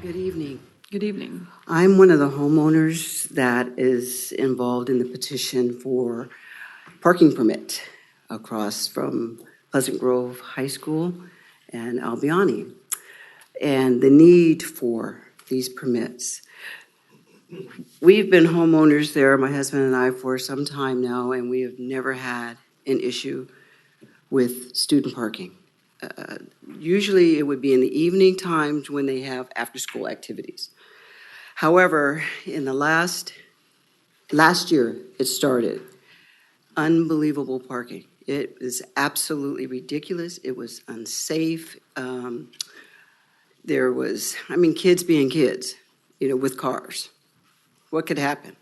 Good evening. Good evening. I'm one of the homeowners that is involved in the petition for parking permit across from Pleasant Grove High School and Albiani, and the need for these permits. We've been homeowners there, my husband and I, for some time now, and we have never had an issue with student parking. Usually it would be in the evening times when they have after-school activities. However, in the last year, it started. Unbelievable parking. It was absolutely ridiculous. It was unsafe. There was, kids being kids, with cars. What could happen?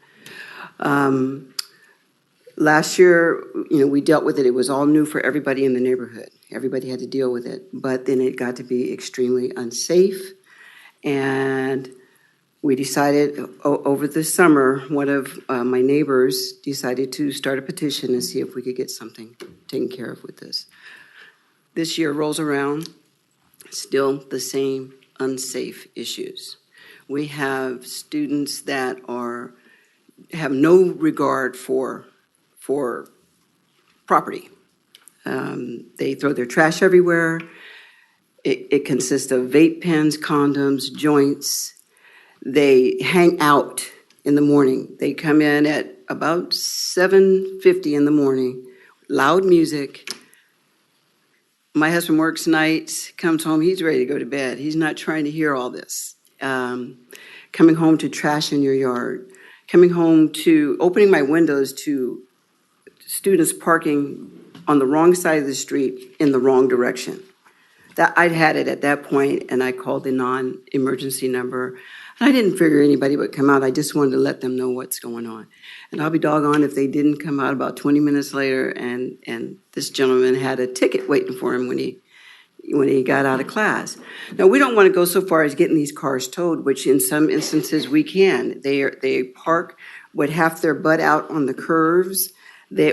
Last year, we dealt with it. It was all new for everybody in the neighborhood. Everybody had to deal with it. But then it got to be extremely unsafe. And we decided over the summer, one of my neighbors decided to start a petition and see if we could get something taken care of with this. This year rolls around, still the same unsafe issues. We have students that have no regard for property. They throw their trash everywhere. It consists of vape pens, condoms, joints. They hang out in the morning. They come in at about 7:50 in the morning, loud music. My husband works nights, comes home, he's ready to go to bed. He's not trying to hear all this. Coming home to trash in your yard, coming home to opening my windows to students parking on the wrong side of the street in the wrong direction. That I'd had it at that point, and I called the non-emergency number. And I didn't figure anybody would come out. I just wanted to let them know what's going on. And I'll be doggone if they didn't come out about 20 minutes later, and this gentleman had a ticket waiting for him when he got out of class. Now, we don't want to go so far as getting these cars towed, which in some instances we can. They park with half their butt out on the curves,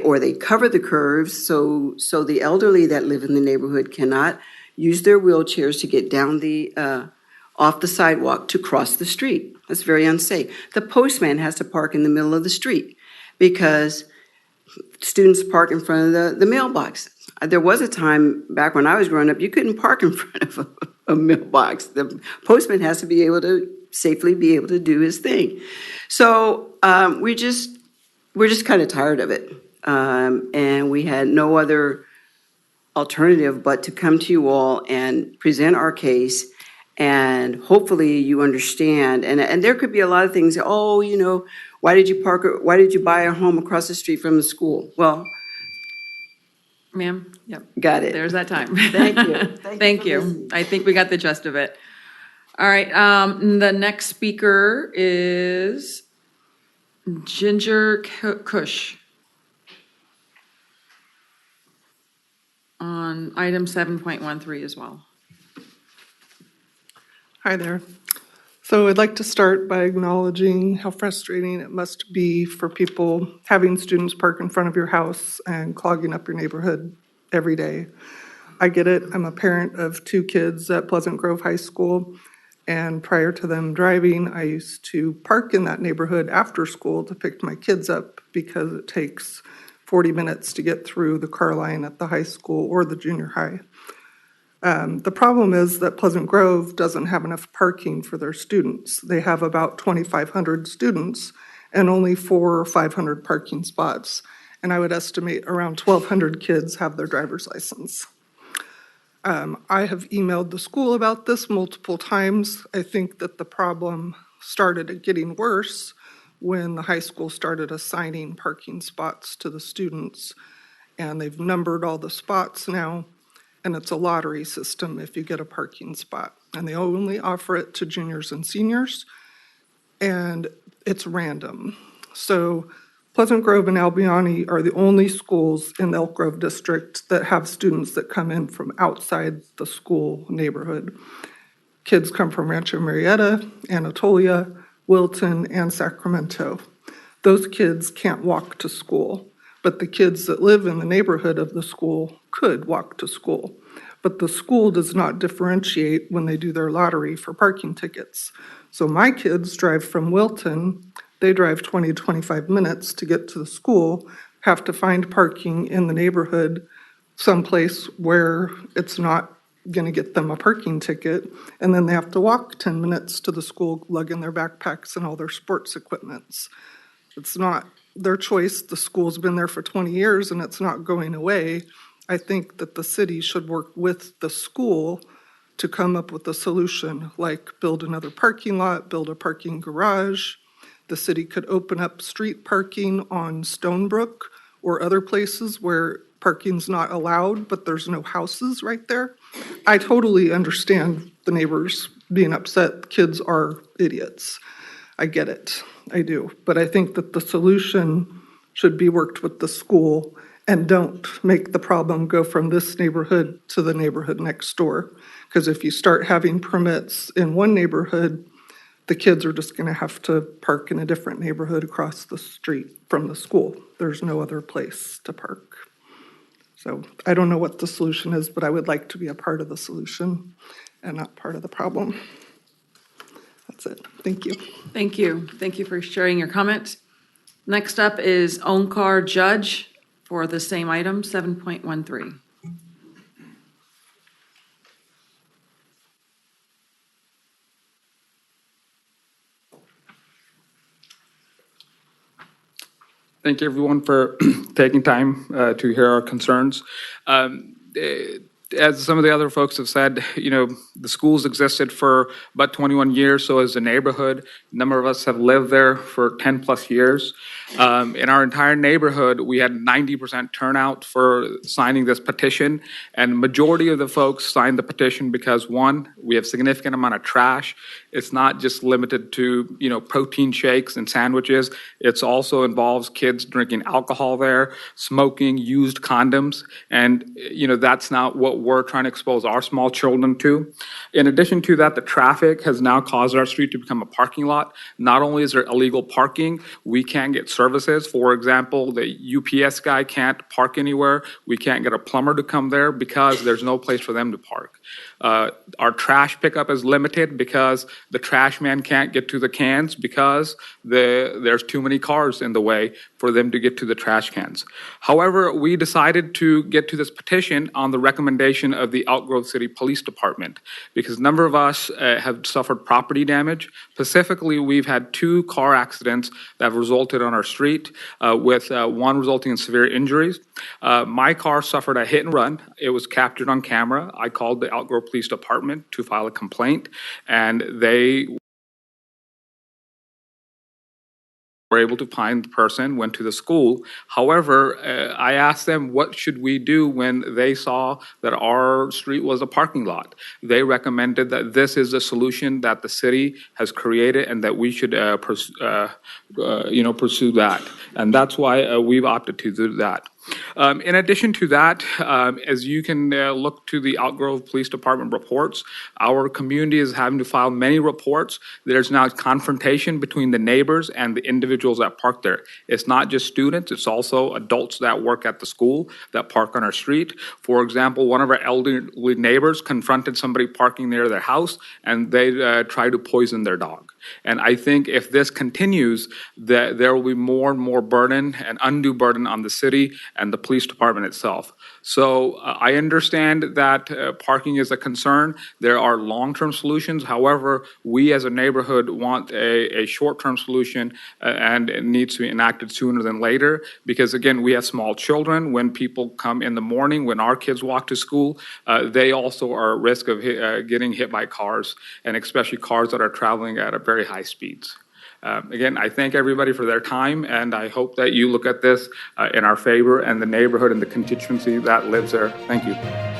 or they cover the curves so the elderly that live in the neighborhood cannot use their wheelchairs to get down off the sidewalk to cross the street. That's very unsafe. The postman has to park in the middle of the street because students park in front of the mailboxes. There was a time back when I was growing up, you couldn't park in front of a mailbox. The postman has to be able to safely be able to do his thing. So we're just kind of tired of it. And we had no other alternative but to come to you all and present our case, and hopefully you understand. And there could be a lot of things. Why did you buy a home across the street from the school? Well, Ma'am, yep. Got it. There's that time. Thank you. Thank you. I think we got the gist of it. All right, the next speaker is Ginger Cush on item 7.13 as well. Hi there. So I'd like to start by acknowledging how frustrating it must be for people having students park in front of your house and clogging up your neighborhood every day. I get it. I'm a parent of 2 kids at Pleasant Grove High School, and prior to them driving, I used to park in that neighborhood after school to pick my kids up because it takes 40 minutes to get through the car line at the high school or the junior high. The problem is that Pleasant Grove doesn't have enough parking for their students. They have about 2,500 students and only 400 or 500 parking spots. And I would estimate around 1,200 kids have their driver's license. I have emailed the school about this multiple times. I think that the problem started getting worse when the high school started assigning parking spots to the students. And they've numbered all the spots now. And it's a lottery system if you get a parking spot. And they only offer it to juniors and seniors, and it's random. So Pleasant Grove and Albiani are the only schools in the Elk Grove district that have students that come in from outside the school neighborhood. Kids come from Rancho Marietta, Anatolia, Wilton, and Sacramento. Those kids can't walk to school, but the kids that live in the neighborhood of the school could walk to school. but the school does not differentiate when they do their lottery for parking tickets. So my kids drive from Wilton, they drive 20 to 25 minutes to get to the school, have to find parking in the neighborhood someplace where it's not going to get them a parking ticket, and then they have to walk 10 minutes to the school, lug in their backpacks and all their sports equipments. It's not their choice. The school's been there for 20 years and it's not going away. I think that the city should work with the school to come up with a solution, like build another parking lot, build a parking garage. The city could open up street parking on Stonebrook or other places where parking's not allowed, but there's no houses right there. I totally understand the neighbors being upset. Kids are idiots. I get it. I do. But I think that the solution should be worked with the school, and don't make the problem go from this neighborhood to the neighborhood next door. Because if you start having permits in one neighborhood, the kids are just going to have to park in a different neighborhood across the street from the school. There's no other place to park. So I don't know what the solution is, but I would like to be a part of the solution and not part of the problem. That's it. Thank you. Thank you. Thank you for sharing your comment. Next up is Onkar Judge for the same item, 7.13. Thank you, everyone, for taking time to hear our concerns. As some of the other folks have said, the schools existed for about 21 years, so as a neighborhood, a number of us have lived there for 10 plus years. In our entire neighborhood, we had 90% turnout for signing this petition, and majority of the folks signed the petition because, one, we have significant amount of trash. It's not just limited to, protein shakes and sandwiches. It also involves kids drinking alcohol there, smoking, used condoms, and, that's not what we're trying to expose our small children to. In addition to that, the traffic has now caused our street to become a parking lot. Not only is there illegal parking, we can't get services. For example, the UPS guy can't park anywhere. We can't get a plumber to come there because there's no place for them to park. Our trash pickup is limited because the trash man can't get to the cans because there's too many cars in the way for them to get to the trash cans. However, we decided to get to this petition on the recommendation of the Elk Grove City Police Department because a number of us have suffered property damage. Specifically, we've had 2 car accidents that have resulted on our street, with one resulting in severe injuries. My car suffered a hit and run. It was captured on camera. I called the Elk Grove Police Department to file a complaint, and they were able to find the person, went to the school. However, I asked them, what should we do when they saw that our street was a parking lot? They recommended that this is a solution that the city has created and that we should pursue that. And that's why we've opted to do that. In addition to that, as you can look to the Elk Grove Police Department reports, our community is having to file many reports. There's now confrontation between the neighbors and the individuals that park there. It's not just students, it's also adults that work at the school that park on our street. For example, one of our elderly neighbors confronted somebody parking near their house, and they tried to poison their dog. And I think if this continues, that there will be more and more burden and undue burden on the city and the police department itself. So I understand that parking is a concern. There are long-term solutions. However, we as a neighborhood want a short-term solution, and it needs to be enacted sooner than later because, again, we have small children. When people come in the morning, when our kids walk to school, they also are at risk of getting hit by cars, and especially cars that are traveling at a very high speeds. Again, I thank everybody for their time, and I hope that you look at this in our favor and the neighborhood and the constituency that lives there. Thank you.